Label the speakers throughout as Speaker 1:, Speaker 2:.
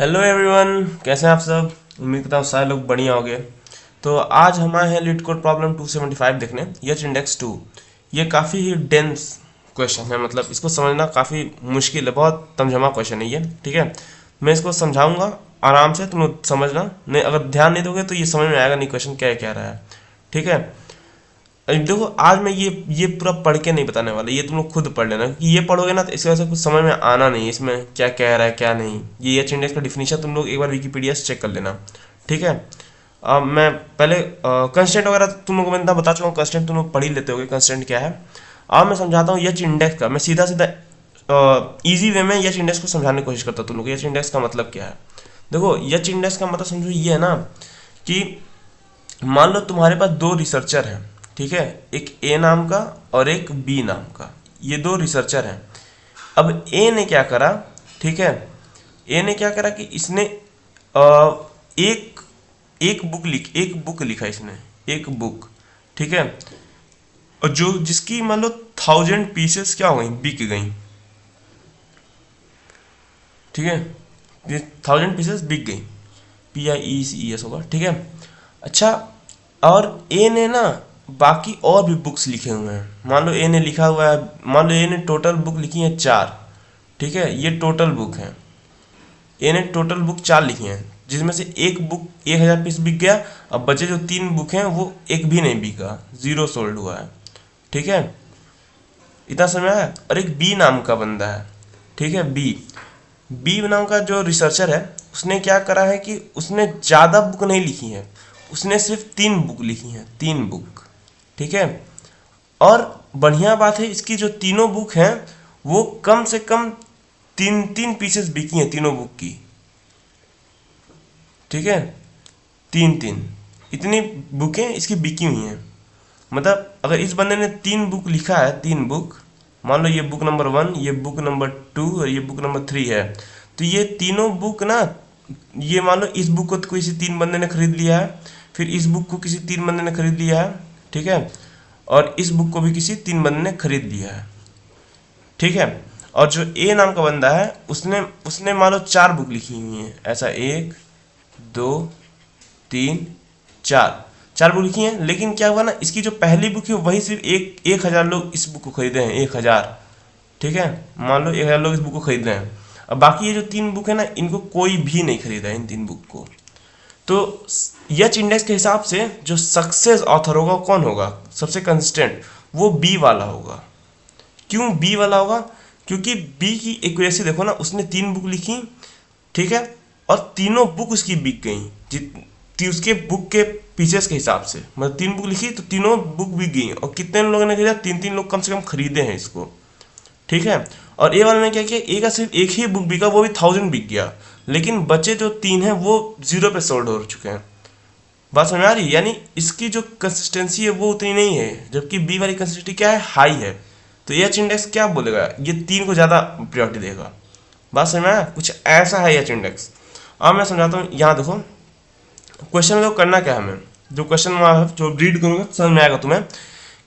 Speaker 1: Hello everyone, कैसे हैं आप सब। उम्मीद करता हूँ सारे लोग बढ़िया होंगे। तो आज हम आए हैं लीड कोड प्रॉब्लम 275 देखने, एच इंडेक्स 2। ये काफ़ी ही डेंस क्वेश्चन है, मतलब इसको समझना काफ़ी मुश्किल है, बहुत तमझमा क्वेश्चन है ये। ठीक है, मैं इसको समझाऊंगा आराम से, तुम लोग समझना। नहीं, अगर ध्यान नहीं दोगे तो ये समझ में आएगा नहीं क्वेश्चन क्या कह रहा है। ठीक है, देखो आज मैं ये पूरा पढ़ के नहीं बताने वाला, ये तुम लोग खुद पढ़ लेना, क्योंकि ये पढ़ोगे ना तो इसकी वजह से कुछ समझ में आना नहीं है इसमें क्या कह रहा है क्या नहीं। ये एच इंडेक्स का डिफिनीशन तुम लोग एक बार विकीपीडिया से चेक कर लेना। ठीक है, अब मैं पहले कंस्टेंट वगैरह तुम लोग को मैं बता चुका हूँ, कंस्टेंट तुम लोग पढ़ ही लेते होगे कंस्टेंट क्या है। अब मैं समझाता हूँ एच इंडेक्स का, मैं सीधा सीधा इजी वे में एच इंडेक्स को समझाने की कोशिश करता हूँ तुम लोग। एच इंडेक्स का मतलब क्या है, देखो एच इंडेक्स का मतलब समझो ये है ना कि मान लो तुम्हारे पास दो रिसर्चर हैं। ठीक है, एक ए नाम का और एक बी नाम का, ये दो रिसर्चर हैं। अब ए ने क्या करा, ठीक है, ए ने क्या करा कि इसने एक एक बुक लिखा इसने, एक बुक। ठीक है, और जो जिसकी मान लो 1000 पीसेस क्या हो गई, बिक गई। ठीक है, ये 1000 पीसेस बिक गई, PIECES होगा। ठीक है, अच्छा, और ए ने ना बाकी और भी बुक्स लिखे हुए हैं। मान लो ए ने लिखा हुआ है, मान लो ए ने टोटल बुक लिखी है 4। ठीक है, ये टोटल बुक है, ए ने टोटल बुक 4 लिखी हैं, जिसमें से एक बुक 1000 पीस बिक गया। अब बचे जो 3 बुक हैं वो एक भी नहीं बिका, 0 सोल्ड हुआ है। ठीक है, इतना समझ में आया। और एक बी नाम का बंदा है। ठीक है, बी बी नाम का जो रिसर्चर है, उसने क्या करा है कि उसने ज़्यादा बुक नहीं लिखी है, उसने सिर्फ 3 बुक लिखी हैं, 3 बुक। ठीक है, और बढ़िया बात है इसकी, जो तीनों बुक हैं वो कम से कम 3-3 पीसेस बिकी हैं तीनों बुक की। ठीक है, 3-3 इतनी बुकें इसकी बिकी हुई हैं। मतलब अगर इस बंदे ने 3 बुक लिखा है, 3 बुक, मान लो ये बुक नंबर 1, ये बुक नंबर 2 और ये बुक नंबर 3 है, तो ये तीनों बुक ना, ये मान लो इस बुक को तो किसी 3 बंदे ने खरीद लिया है, फिर इस बुक को किसी 3 बंदे ने खरीद लिया है। ठीक है, और इस बुक को भी किसी 3 बंदे ने खरीद लिया है। ठीक है, और जो ए नाम का बंदा है, उसने उसने मान लो 4 बुक लिखी हुई हैं, ऐसा 1 2 3 4, 4 बुक लिखी हैं। लेकिन क्या हुआ ना, इसकी जो पहली बुक है वही सिर्फ 1000 लोग इस बुक को खरीदे हैं, 1000। ठीक है, मान लो 1000 लोग इस बुक को खरीद रहे हैं। अब बाकी ये जो 3 बुक है ना, इनको कोई भी नहीं खरीदा है, इन 3 बुक को। तो एच इंडेक्स के हिसाब से जो सक्सेस ऑथर होगा कौन होगा, सबसे कंसिस्टेंट, वो बी वाला होगा। क्यों बी वाला होगा, क्योंकि बी की एक्यूरेसी देखो ना, उसने 3 बुक लिखी। ठीक है, और तीनों बुक उसकी बिक गई, उसके बुक के पीसेस के हिसाब से, मतलब 3 बुक लिखी तो तीनों बुक बिक गई, और कितने लोगों ने खरीदा, 3-3 लोग कम से कम खरीदे हैं इसको। ठीक है, और ए वाले ने क्या किया, ए का सिर्फ एक ही बुक बिका, वो भी 1000 बिक गया, लेकिन बचे जो 3 हैं वो 0 पे सोल्ड हो चुके हैं। बात समझ में आ रही है, यानी इसकी जो कंसिस्टेंसी है वो उतनी नहीं है, जबकि बी वाली कंसिस्टेंसी क्या है, हाई है। तो एच इंडेक्स क्या बोलेगा, ये 3 को ज़्यादा प्रायोरिटी देगा। बात समझ में आया, कुछ ऐसा है एच इंडेक्स। अब मैं समझाता हूँ, यहाँ देखो क्वेश्चन में तो करना क्या है, हमें जो क्वेश्चन में जो रीड करूँगा समझ में आएगा तुम्हें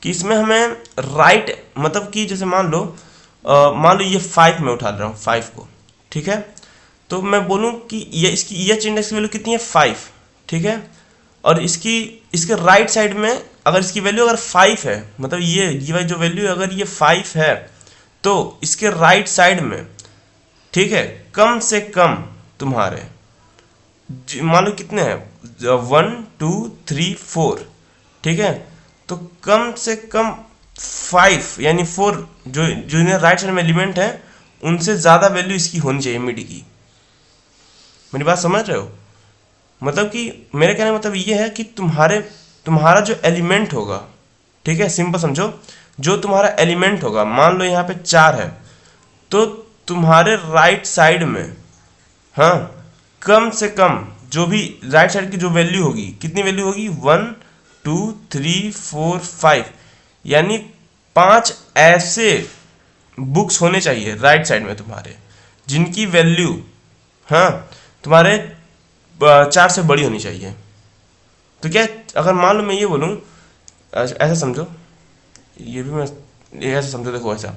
Speaker 1: कि इसमें हमें राइट, मतलब कि जैसे मान लो ये 5 में उठा रहा हूँ, 5 को। ठीक है, तो मैं बोलूँ कि ये इसकी एच इंडेक्स की वैल्यू कितनी है, 5। ठीक है, और इसके राइट साइड में अगर इसकी वैल्यू अगर 5 है, मतलब ये जो वैल्यू अगर ये 5 है, तो इसके राइट साइड में, ठीक है, कम से कम तुम्हारे मान लो कितने हैं, 1 2 3 4। ठीक है, तो कम से कम 5 यानी 4 जो जो राइट साइड में एलिमेंट है, उनसे ज़्यादा वैल्यू इसकी होनी चाहिए मिड की। मेरी बात समझ रहे हो, मतलब कि मेरे कहने का मतलब ये है कि तुम्हारा जो एलिमेंट होगा, ठीक है, सिंपल समझो, जो तुम्हारा एलिमेंट होगा, मान लो यहाँ पे 4 है, तो तुम्हारे राइट साइड में, हाँ, कम से कम जो भी राइट साइड की जो वैल्यू होगी, कितनी वैल्यू होगी, 1 2 3 4 5, यानी 5 ऐसे बुक्स होने चाहिए राइट साइड में तुम्हारे, जिनकी वैल्यू, हाँ, तुम्हारे 4 से बड़ी होनी चाहिए। तो क्या, अगर मान लो मैं ये बोलूँ, ऐसा समझो, ये भी मैं ऐसा समझो, देखो ऐसा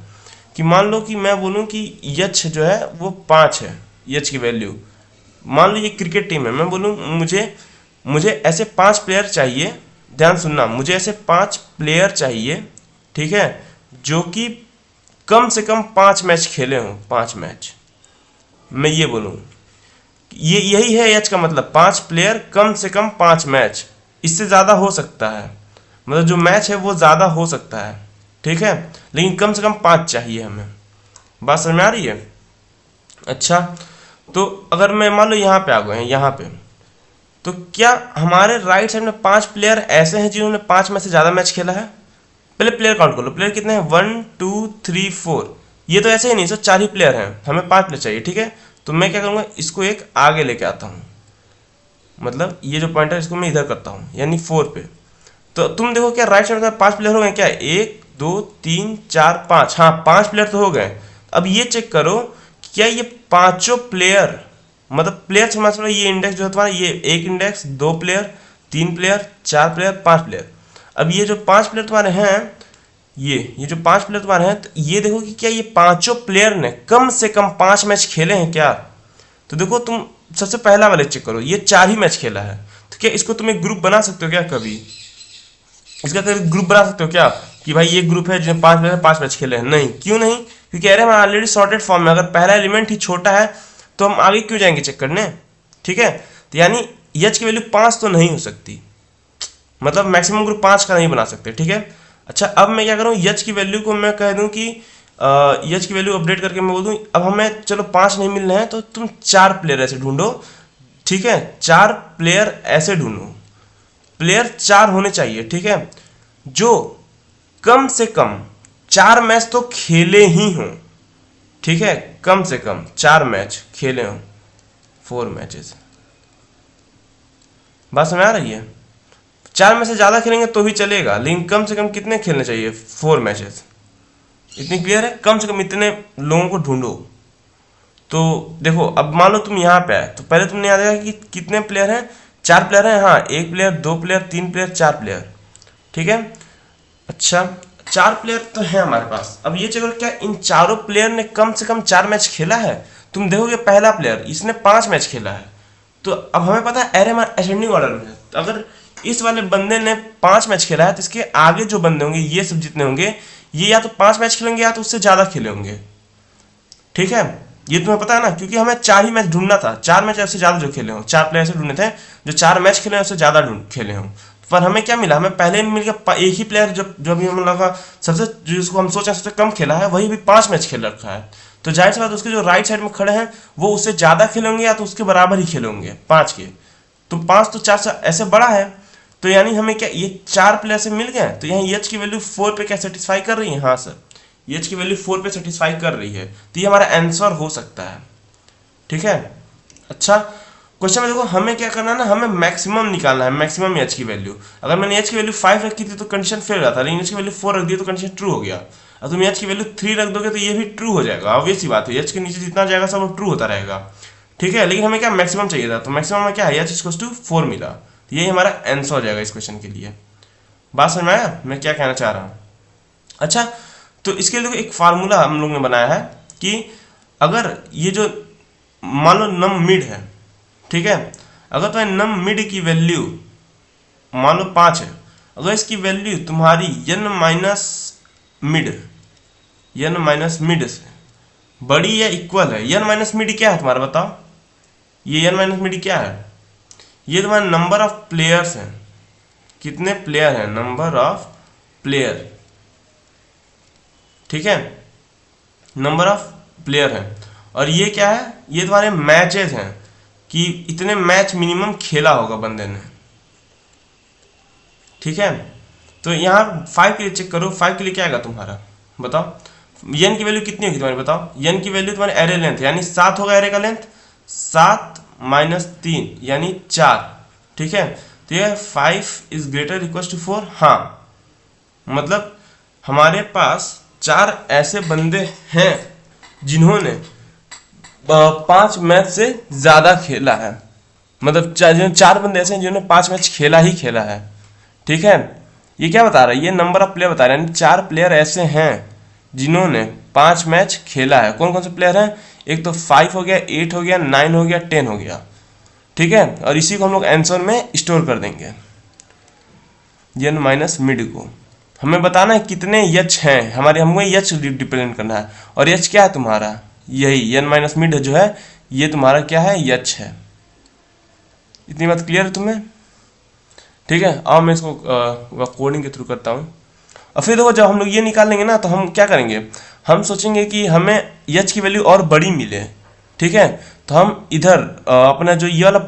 Speaker 1: कि मान लो कि मैं बोलूँ कि यच जो है वो 5 है, यच की वैल्यू, मान लो ये क्रिकेट टीम है, मैं बोलूँ मुझे ऐसे 5 प्लेयर चाहिए, ध्यान सुनना, मुझे ऐसे 5 प्लेयर चाहिए, ठीक है, जो कि कम से कम 5 मैच खेले हों, 5 मैच। मैं ये बोलूँ ये यही है एच का मतलब, 5 प्लेयर कम से कम 5 मैच, इससे ज़्यादा हो सकता है, मतलब जो मैच है वो ज़्यादा हो सकता है, ठीक है, लेकिन कम से कम 5 चाहिए हमें। बात समझ में आ रही है? अच्छा, तो अगर मैं मान लो यहाँ पे आ गए हैं, यहाँ पे, तो क्या हमारे राइट साइड में 5 प्लेयर ऐसे हैं जिन्होंने 5 में से ज़्यादा मैच खेला है? पहले प्लेयर काउंट कर लो, प्लेयर कितने हैं, 1 2 3 4, ये तो ऐसे ही नहीं, सब 4 ही प्लेयर हैं, हमें 5 प्लेयर चाहिए, ठीक है। तो मैं क्या करूँगा, इसको एक आगे लेके आता हूँ, मतलब ये जो पॉइंटर इसको मैं इधर करता हूँ, यानी 4 पे। तो तुम देखो क्या राइट साइड में 5 प्लेयर हो गए क्या, 1 2 3 4 5, हाँ 5 प्लेयर तो हो गए। अब ये चेक करो क्या ये पांचों प्लेयर, मतलब प्लेयर समझ लो, ये इंडेक्स जो है तुम्हारा, ये एक index, 2 player, 3 player, 4 player, 5 player. अब ये जो 5 प्लेयर तुम्हारे हैं, ये जो 5 प्लेयर तुम्हारे हैं, तो ये देखो कि क्या ये पांचों प्लेयर ने कम से कम 5 मैच खेले हैं क्या? तो देखो तुम सबसे पहला वाले चेक करो, ये 4 ही मैच खेला है, तो क्या इसको तुम एक ग्रुप बना सकते हो क्या कभी? इसका कभी ग्रुप बना सकते हो क्या कि भाई ये ग्रुप है जिसमें 5 प्लेयर 5 मैच खेले हैं? नहीं, क्यों नहीं? क्योंकि अरे हम ऑलरेडी सॉर्टेड फॉर्म में, अगर पहला एलिमेंट ही छोटा है तो हम आगे क्यों जाएंगे चेक करने, ठीक है। तो यानी एच की वैल्यू 5 तो नहीं हो सकती, मतलब मैक्सिमम ग्रुप 5 का नहीं बना सकते, ठीक है। अच्छा, अब मैं क्या करूँ, एच की वैल्यू को मैं कह दूँ कि एच की वैल्यू अपडेट करके मैं बोल दूँ अब हमें चलो 5 नहीं मिल रहे हैं, तो तुम 4 प्लेयर ऐसे ढूंढो, ठीक है, 4 प्लेयर ऐसे ढूंढो, प्लेयर 4 होने चाहिए, ठीक है, जो कम से कम 4 मैच तो खेले ही हों, ठीक है, कम से कम 4 मैच खेले हों, 4 मैचेस। बात समझ आ रही है? 4 में से ज़्यादा खेलेंगे तो भी चलेगा, लेकिन कम से कम कितने खेलने चाहिए, 4 मैचेस। इतनी क्लियर है? कम से कम इतने लोगों को ढूंढो। तो देखो, अब मान लो तुम यहाँ पे आए, तो पहले तुमने याद रखा कि कितने प्लेयर हैं, 4 प्लेयर हैं, हाँ 1 प्लेयर 2 प्लेयर 3 प्लेयर 4 प्लेयर, ठीक है। अच्छा, 4 प्लेयर तो है हमारे पास। अब ये चेक करो क्या इन चारों प्लेयर ने कम से कम 4 मैच खेला है? तुम देखोगे पहला प्लेयर इसने 5 मैच खेला है, तो अब हमें पता है एरे हमारा असेंडिंग ऑर्डर में है, तो अगर इस वाले बंदे ने 5 मैच खेला है तो इसके आगे जो बंदे होंगे, ये सब जितने होंगे, ये या तो 5 मैच खेलेंगे या तो उससे ज़्यादा खेले होंगे, ठीक है। ये तुम्हें पता है ना, क्योंकि हमें 4 ही मैच ढूंढना था, 4 मैच उससे ज़्यादा जो खेले हों, 4 प्लेयर से ढूंढने थे जो 4 मैच खेले हैं उससे ज़्यादा खेले हों। पर हमें क्या मिला, हमें पहले मिल गया एक ही प्लेयर जो भी हम लोग का सबसे, जिसको हम सोचा सबसे कम खेला है, वही भी 5 मैच खेल रखा है, तो जाहिर सी बात उसके जो राइट साइड में खड़े हैं वो उससे ज़्यादा खेलेंगे या तो उसके बराबर ही खेलेंगे 5 के, तो 5 तो 4 से ऐसे बड़ा है, तो यानी हमें क्या ये 4 प्लेयर से मिल गए। तो यहाँ एच की वैल्यू 4 पे क्या सेटिस्फाई कर रही है? हाँ सर, एच की वैल्यू 4 पे सेटिस्फाई कर रही है, तो ये हमारा आंसर हो सकता है, ठीक है। अच्छा, क्वेश्चन में देखो हमें क्या करना है ना, हमें मैक्सिमम निकालना है, मैक्सिमम एच की वैल्यू। अगर मैंने एच की वैल्यू 5 रखी थी तो कंडीशन फेल हो जाता, लेकिन एच की वैल्यू 4 रख दी तो कंडीशन ट्रू हो गया। अब तुम एच की वैल्यू 3 रख दोगे तो ये भी ट्रू हो जाएगा, ऑब्वियस सी बात है, एच के नीचे जितना जाएगा सब ट्रू होता रहेगा, ठीक है। लेकिन हमें क्या मैक्सिमम चाहिए था, तो मैक्सिमम में क्या है, एच इक्वल्स टू 4 मिला, तो यही हमारा आंसर हो जाएगा इस क्वेश्चन के लिए। बात समझ में आया मैं क्या कहना चाह रहा हूँ? अच्छा, तो इसके लिए एक फार्मूला हम लोग ने बनाया है कि अगर ये जो मान लो नम मिड है, ठीक है, अगर तुम्हारी नम मिड की वैल्यू मान लो 5 है, अगर इसकी वैल्यू तुम्हारी n माइनस मिड से बड़ी या इक्वल है, n माइनस मिड क्या है तुम्हारा बताओ, ये n माइनस मिड क्या है, ये तुम्हारा नंबर ऑफ प्लेयर्स हैं, कितने प्लेयर हैं, नंबर ऑफ प्लेयर, ठीक है, नंबर ऑफ प्लेयर है, और ये क्या है, ये तुम्हारे मैचेस हैं कि इतने मैच मिनिमम खेला होगा बंदे ने, ठीक है। तो यहाँ 5 के लिए चेक करो, 5 के लिए क्या आएगा तुम्हारा बताओ, n की वैल्यू कितनी होगी तुम्हारी बताओ, n की वैल्यू तुम्हारे एरे लेंथ यानी 7 होगा, एरे का लेंथ 7 माइनस 3 यानी 4, ठीक है। तो ये 5 इज ग्रेटर इक्वल टू 4, हाँ मतलब हमारे पास 4 ऐसे बंदे हैं जिन्होंने 5 मैच से ज़्यादा खेला है, मतलब 4 बंदे ऐसे हैं जिन्होंने 5 मैच खेला ही खेला है, ठीक है। ये क्या बता रहा है, ये नंबर ऑफ प्लेयर बता रहा है, यानी 4 प्लेयर ऐसे हैं जिन्होंने 5 मैच खेला है। कौन कौन से प्लेयर हैं, एक तो 5 हो गया, 8 हो गया, 9 हो गया, 10 हो गया, ठीक है, और इसी को हम लोग आंसर में स्टोर कर देंगे, n माइनस मिड को। हमें बताना है कितने h हैं हमारे, हमको h डिपेंड करना है, और h क्या है तुम्हारा, यही n माइनस मिड जो है ये तुम्हारा क्या है, h है। इतनी बात क्लियर है तुम्हें? ठीक है, अब मैं इसको कोडिंग के थ्रू करता हूँ। और फिर देखो जब हम लोग ये निकाल लेंगे ना तो हम क्या करेंगे, हम सोचेंगे कि हमें h की वैल्यू और बड़ी मिले। ठीक है, तो हम इधर अपना जो ये वाला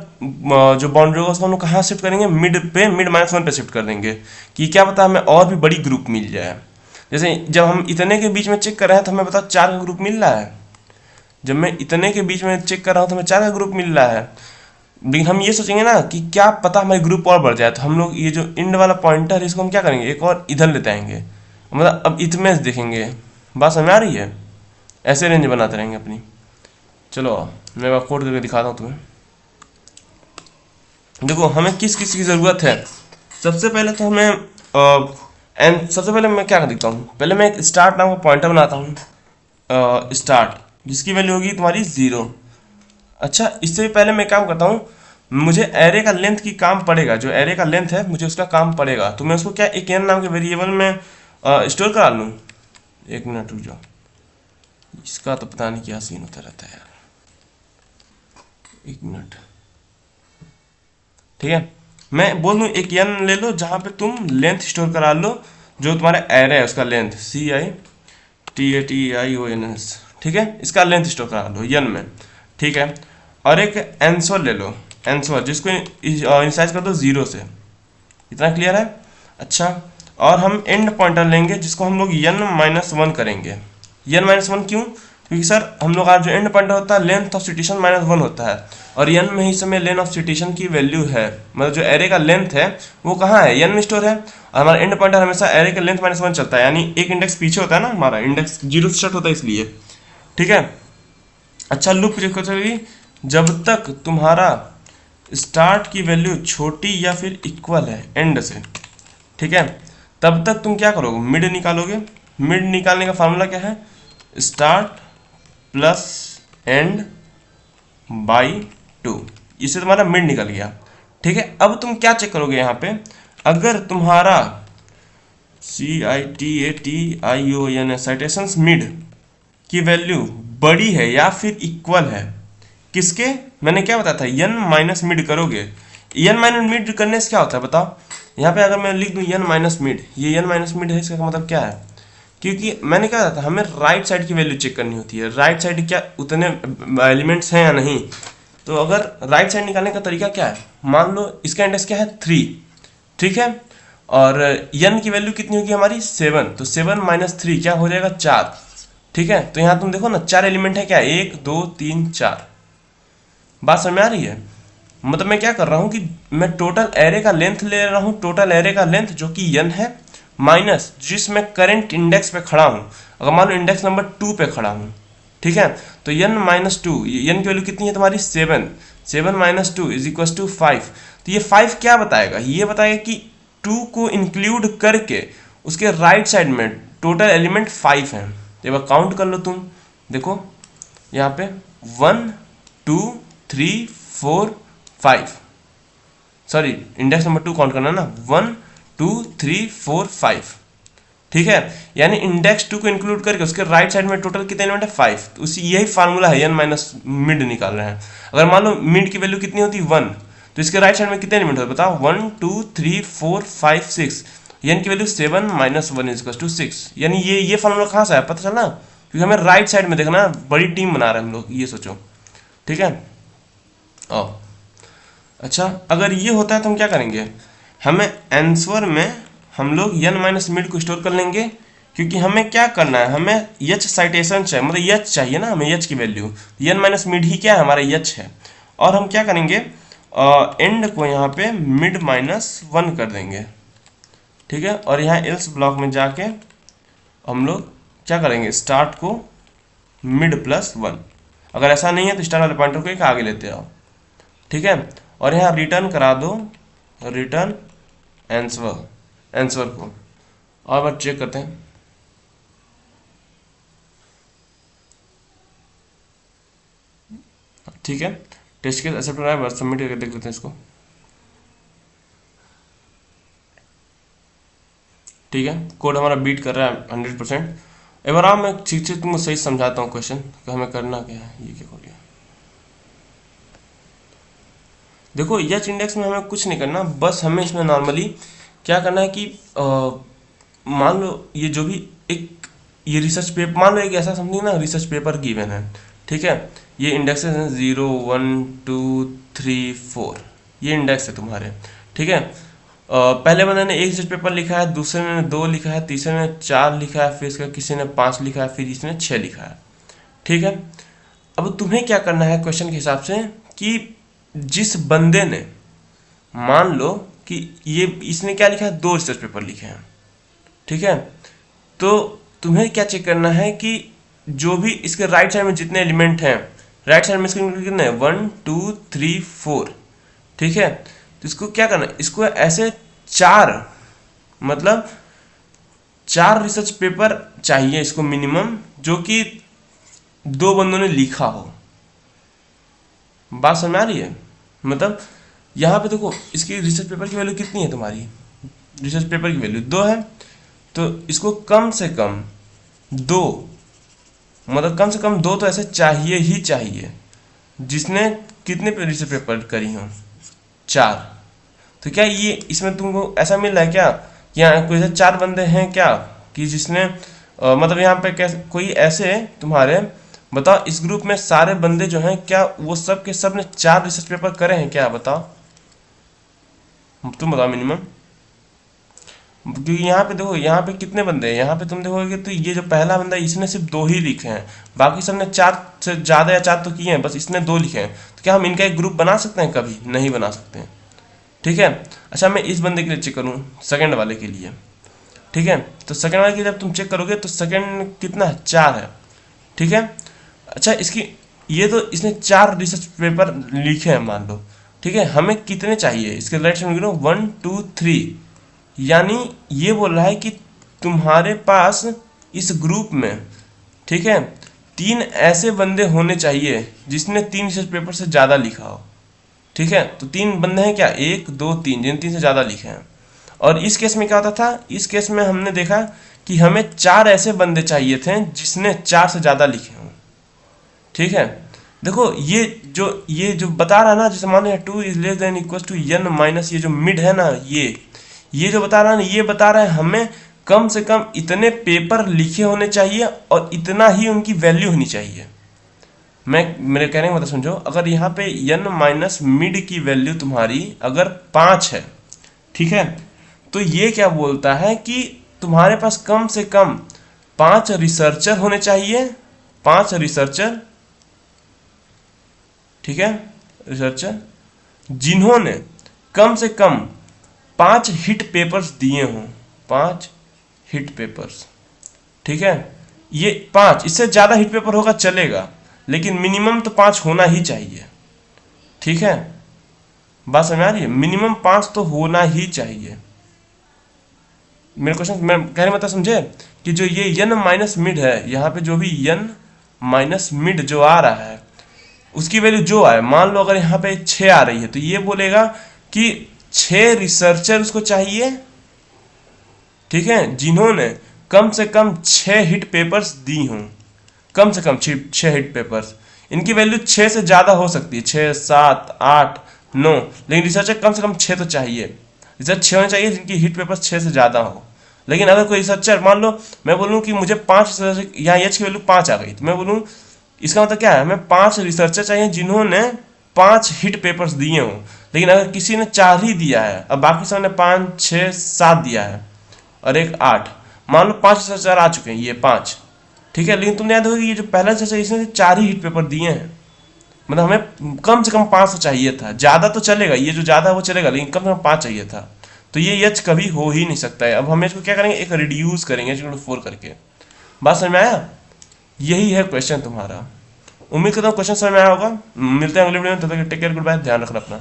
Speaker 1: जो बाउंड्री होगा उसको हम लोग कहाँ शिफ्ट करेंगे, मिड पे, मिड माइनस वन पे शिफ्ट कर देंगे कि क्या पता हमें और भी बड़ी ग्रुप मिल जाए। जैसे जब हम इतने के बीच में चेक कर रहे हैं तो हमें बताओ 4 का ग्रुप मिल रहा है। जब मैं इतने के बीच में चेक कर रहा हूँ तो हमें 4 का ग्रुप मिल रहा है, लेकिन हम ये सोचेंगे ना कि क्या पता हमारी ग्रुप और बढ़ जाए, तो हम लोग ये जो इंड वाला पॉइंटर है इसको हम क्या करेंगे, एक और इधर लेते आएंगे, मतलब अब इतने से देखेंगे। बात समझ आ रही है? ऐसे रेंज बनाते रहेंगे अपनी। चलो मैं कोड करके दिखाता हूँ तुम्हें। देखो हमें किस किस की ज़रूरत है। सबसे पहले तो हमें सबसे पहले मैं क्या दिखता हूँ, पहले मैं एक स्टार्ट नाम का पॉइंटर बनाता हूँ, स्टार्ट, जिसकी वैल्यू होगी तुम्हारी 0। अच्छा, इससे भी पहले मैं क्या करता हूँ, मुझे एरे का लेंथ की काम पड़ेगा, जो एरे का लेंथ है मुझे उसका काम पड़ेगा, तो मैं उसको क्या एक n नाम के वेरिएबल में स्टोर करा लूँ। एक मिनट रुक जाओ, इसका तो पता नहीं क्या सीन होता रहता है यार, एक मिनट। ठीक है, मैं बोल दूँ एक n ले लो जहाँ पे तुम लेंथ स्टोर करा लो, जो तुम्हारा एरे है उसका लेंथ CITATIONS, ठीक है, इसका लेंथ स्टोर करा लो n में। ठीक है, और एक आंसर ले लो, आंसर जिसको इनिशियलाइज कर दो 0 से। इतना क्लियर है? अच्छा, और हम एंड पॉइंटर लेंगे जिसको हम लोग n-1 करेंगे। n-1 क्यों? क्योंकि सर हम लोग आज जो एंड पॉइंटर होता है लेंथ ऑफ सिटेशन -1 होता है, और n में ही समय लेंथ ऑफ सिटेशन की वैल्यू है, मतलब जो एरे का लेंथ है वो कहाँ है, n में स्टोर है, और हमारा एंड पॉइंटर हमेशा एरे का लेंथ -1 चलता है, यानी एक इंडेक्स पीछे होता है ना, हमारा इंडेक्स 0 से स्टार्ट होता है इसलिए। ठीक है, अच्छा लूप चलेगी जब तक तुम्हारा स्टार्ट की वैल्यू छोटी या फिर इक्वल है एंड से। ठीक है, तब तक तुम क्या करोगे, मिड निकालोगे। मिड निकालने का फार्मूला क्या है, स्टार्ट प्लस एंड बाई 2, इससे तुम्हारा मिड निकल गया। ठीक है, अब तुम क्या चेक करोगे यहाँ पे, अगर तुम्हारा CITATION साइटेशंस मिड की वैल्यू बड़ी है या फिर इक्वल है किसके, मैंने क्या बताया था, n माइनस मिड करोगे। n माइनस मिड करने से क्या होता है बताओ, यहाँ पे अगर मैं लिख दूँ n माइनस मिड, ये n माइनस मिड है, इसका मतलब क्या है, क्योंकि मैंने क्या था हमें राइट साइड की वैल्यू चेक करनी होती है, राइट साइड क्या उतने एलिमेंट्स हैं या नहीं। तो अगर राइट साइड निकालने का तरीका क्या है, मान लो इसका इंडेक्स क्या है 3, ठीक है, और n की वैल्यू कितनी होगी हमारी 7, तो 7 माइनस 3 क्या हो जाएगा 4। ठीक है, तो यहाँ तुम देखो ना 4 एलिमेंट है क्या, 1 2 3 4। बात समझ में आ रही है? मतलब मैं क्या कर रहा हूँ कि मैं टोटल एरे का लेंथ ले रहा हूँ, टोटल एरे का लेंथ जो कि n है, माइनस जिस मैं करंट इंडेक्स पे खड़ा हूँ, अगर मान लो इंडेक्स नंबर 2 पे खड़ा हूँ। ठीक है, तो n माइनस 2, n की वैल्यू कितनी है तुम्हारी 7, 7 माइनस 2 इज इक्वल टू 5। तो ये 5 क्या बताएगा, ये बताएगा कि 2 को इंक्लूड करके उसके राइट साइड में टोटल एलिमेंट 5 हैं। एक बार काउंट कर लो तुम, देखो यहाँ पे 1 2 3 4 5, सॉरी इंडेक्स नंबर 2 काउंट करना ना, 1 2 3 4 5। ठीक है, यानी इंडेक्स 2 को इंक्लूड करके उसके राइट साइड में टोटल कितने एलिमेंट है 5, तो उसी यही फार्मूला है n माइनस मिड निकाल रहे हैं। अगर मान लो मिड की वैल्यू कितनी होती 1, तो इसके राइट साइड में कितने एलिमेंट होते बताओ, 1 2 3 4 5 6, n की value 7 minus 1 is equal to 6। यानी ये फार्मूला कहाँ से आया पता चला, क्योंकि हमें राइट साइड में देखना, बड़ी टीम बना रहे हैं हम लोग, ये सोचो। ठीक है, ओ अच्छा, अगर ये होता है तो हम क्या करेंगे, हमें आंसर में हम लोग n माइनस मिड को स्टोर कर लेंगे, क्योंकि हमें क्या करना है, हमें h साइटेशन चाहिए, मतलब h चाहिए ना हमें, h की वैल्यू, n माइनस मिड ही क्या है हमारा h है। और हम क्या करेंगे, एंड को यहाँ पे मिड माइनस 1 कर देंगे। ठीक है, और यहाँ एल्स ब्लॉक में जाके हम लोग क्या करेंगे, स्टार्ट को मिड प्लस 1। अगर ऐसा नहीं है तो स्टार्ट वाले पॉइंटर को एक आगे लेते आओ। ठीक है, और यहाँ रिटर्न करा दो, रिटर्न आंसर को, और बार चेक करते हैं। ठीक है, टेस्ट केस एक्सेप्ट हो रहा है, बस सबमिट करके देख लेते हैं इसको। ठीक है, कोड हमारा बीट कर रहा है 100%। एक बार मैं ठीक से तुमको सही समझाता हूँ क्वेश्चन कि हमें करना क्या है। ये क्या हो गया, देखो एच इंडेक्स में हमें कुछ नहीं करना, बस हमें इसमें नॉर्मली क्या करना है कि मान लो ये जो भी एक ये रिसर्च पेपर, मान लो एक ऐसा समथिंग ना रिसर्च पेपर गिवन है, ठीक है। ये इंडेक्सेस हैं 0 1 2 3 4, ये इंडेक्स है तुम्हारे, ठीक है। पहले बंदे ने एक रिसर्च पेपर लिखा है, दूसरे ने 2 लिखा है, तीसरे ने 4 लिखा है, फिर इसका किसी ने 5 लिखा है, फिर इसने 6 लिखा है, ठीक है। अब तुम्हें क्या करना है क्वेश्चन के हिसाब से कि जिस बंदे ने, मान लो कि ये इसने क्या लिखा है, 2 रिसर्च पेपर लिखे हैं, ठीक है। तो तुम्हें क्या चेक करना है कि जो भी इसके राइट साइड में जितने एलिमेंट हैं, राइट साइड में इसके कितने हैं 1 2 3 4, ठीक है। तो इसको क्या करना है, इसको ऐसे 4 मतलब 4 रिसर्च पेपर चाहिए इसको मिनिमम, जो कि 2 बंदों ने लिखा हो। बात समझ आ रही है, मतलब यहाँ पे देखो इसकी रिसर्च पेपर की वैल्यू कितनी है, तुम्हारी रिसर्च पेपर की वैल्यू 2 है, तो इसको कम से कम 2, मतलब कम से कम 2 तो ऐसे चाहिए ही चाहिए जिसने कितने रिसर्च पेपर करी हो, 4। तो क्या ये इसमें तुमको ऐसा मिल रहा है क्या, यहाँ कोई ऐसे 4 बंदे हैं क्या कि जिसने मतलब यहाँ पे कैसे कोई ऐसे तुम्हारे, बताओ इस ग्रुप में सारे बंदे जो हैं क्या वो सब के सब ने 4 रिसर्च पेपर करे हैं क्या, बताओ तुम बताओ मिनिमम। क्योंकि यहाँ पे देखो यहाँ पे कितने बंदे हैं, यहाँ पे तुम देखोगे तो ये जो पहला बंदा है इसने सिर्फ 2 ही लिखे हैं, बाकी सबने 4 से ज़्यादा या 4 तो किए हैं, बस इसने 2 लिखे हैं। तो क्या हम इनका एक ग्रुप बना सकते हैं, कभी नहीं बना सकते हैं, ठीक है। अच्छा मैं इस बंदे के लिए चेक करूँ, सेकंड वाले के लिए, ठीक है। तो सेकंड वाले के लिए जब तुम चेक करोगे तो सेकंड कितना है, 4 है, ठीक है। अच्छा इसकी ये तो इसने 4 रिसर्च पेपर लिखे हैं मान लो, ठीक है। हमें कितने चाहिए, इसके राइट साइड में 1 2 3, यानी ये बोल रहा है कि तुम्हारे पास इस ग्रुप में, ठीक है, 3 ऐसे बंदे होने चाहिए जिसने 3 रिसर्च पेपर से ज़्यादा लिखा हो, ठीक है। तो 3 बंदे हैं क्या, 1 2 3, जिन 3 से ज़्यादा लिखे हैं। और इस केस में क्या होता था, इस केस में हमने देखा कि हमें 4 ऐसे बंदे चाहिए थे जिसने 4 से ज़्यादा लिखे हों, ठीक है। देखो ये जो बता रहा है ना, जैसे मान लो 2 इज less than equal to n minus, ये जो मिड है ना, ये जो बता रहा है ना, ये बता रहा है हमें कम से कम इतने पेपर लिखे होने चाहिए और इतना ही उनकी वैल्यू होनी चाहिए। मेरे कहने का मतलब समझो, अगर यहाँ पे n माइनस मिड की वैल्यू तुम्हारी अगर 5 है, ठीक है, तो ये क्या बोलता है कि तुम्हारे पास कम से कम 5 रिसर्चर होने चाहिए, 5 रिसर्चर, ठीक है, रिसर्चर जिन्होंने कम से कम 5 हिट पेपर्स दिए हों, 5 हिट पेपर्स, ठीक है। ये 5, इससे ज़्यादा हिट पेपर होगा चलेगा, लेकिन मिनिमम तो 5 होना ही चाहिए, ठीक है। बात समझ आ रही है, मिनिमम 5 तो होना ही चाहिए। मेरे क्वेश्चन मैं कहने मतलब समझे कि जो ये n माइनस मिड है, यहाँ पे जो भी n माइनस मिड जो आ रहा है उसकी वैल्यू जो आए, मान लो अगर यहाँ पे 6 आ रही है तो ये बोलेगा कि 6 रिसर्चर उसको चाहिए, ठीक है, जिन्होंने कम से कम 6 हिट पेपर्स दी हों, कम से कम 6 हिट पेपर्स। इनकी वैल्यू 6 से ज़्यादा हो सकती है, 6 7 8 9, लेकिन रिसर्चर कम से कम 6 तो चाहिए, रिसर्च 6 होने चाहिए जिनकी हिट पेपर्स 6 से ज़्यादा हो। लेकिन अगर कोई रिसर्चर, मान लो मैं बोलूँ कि मुझे 5 रिसर्चर, यहाँ एच की वैल्यू 5 आ गई, तो मैं बोलूँ इसका मतलब क्या है, हमें 5 रिसर्चर चाहिए जिन्होंने 5 हिट पेपर्स दिए हों। लेकिन अगर किसी ने 4 ही दिया है, अब बाकी सब ने 5 6 7 दिया है और एक 8, मान लो 5 रिसर्चर आ चुके हैं, ये 5, ठीक है। लेकिन तुमने याद होगा कि ये जो पहला रिसर्चर इसने 4 ही हिट पेपर दिए हैं, मतलब हमें कम से कम 5 चाहिए था, ज़्यादा तो चलेगा, ये जो ज़्यादा वो चलेगा, लेकिन कम से कम 5 चाहिए था। तो ये एच कभी हो ही नहीं सकता है। अब हम इसको क्या करेंगे, एक रिड्यूस करेंगे h/4 करके। बात समझ में आया, यही है क्वेश्चन तुम्हारा। उम्मीद करता हूँ क्वेश्चन समझ में आया होगा। मिलते हैं अगले वीडियो में, तब तक टेक केयर, गुड बाय, ध्यान रखना अपना।